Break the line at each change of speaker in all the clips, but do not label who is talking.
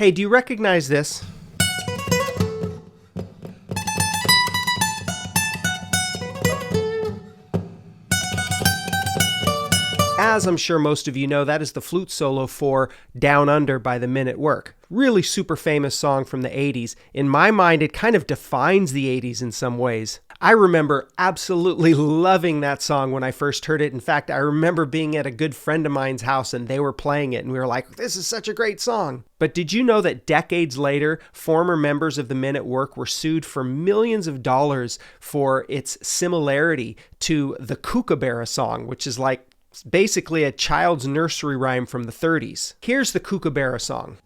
Hey, do you recognize this? As I'm sure most of you know, that is the flute solo for Down Under by the Men at Work. Really super famous song from the 80s. In my mind, it kind of defines the 80s in some ways. I remember absolutely loving that song when I first heard it. In fact, I remember being at a good friend of mine's house and they were playing it and we were like, this is such a great song. But did you know that decades later, former members of the Men at Work were sued for millions of dollars for its similarity to the Kookaburra song, which is like basically a child's nursery rhyme from the 30s. Here's the Kookaburra song.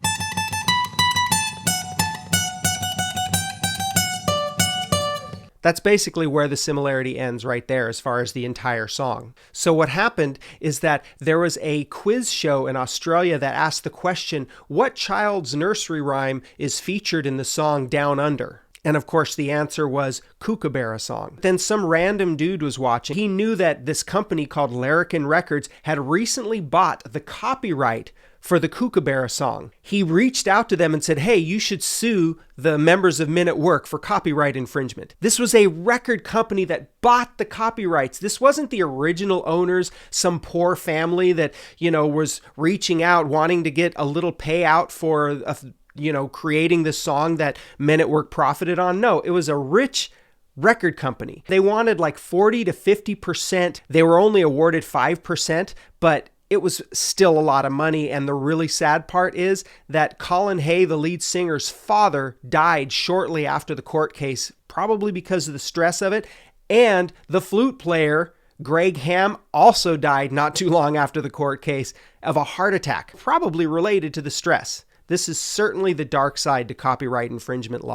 That's basically where the similarity ends right there as far as the entire song. So what happened is that there was a quiz show in Australia that asked the question, what child's nursery rhyme is featured in the song Down Under? And of course, the answer was Kookaburra song. Then some random dude was watching. He knew that this company called Larrikin Records had recently bought the copyright for the Kookaburra song. He reached out to them and said, hey, you should sue the members of Men at Work for copyright infringement. This was a record company that bought the copyrights. This wasn't the original owners, some poor family that, was reaching out, wanting to get a little payout for creating this song that Men at Work profited on. No, it was a rich record company. They wanted like 40 to 50%. They were only awarded 5%, but it was still a lot of money. And the really sad part is that Colin Hay, the lead singer's father, died shortly after the court case, probably because of the stress of it. And the flute player, Greg Ham, also died not too long after the court case of a heart attack, probably related to the stress. This is certainly the dark side to copyright infringement law.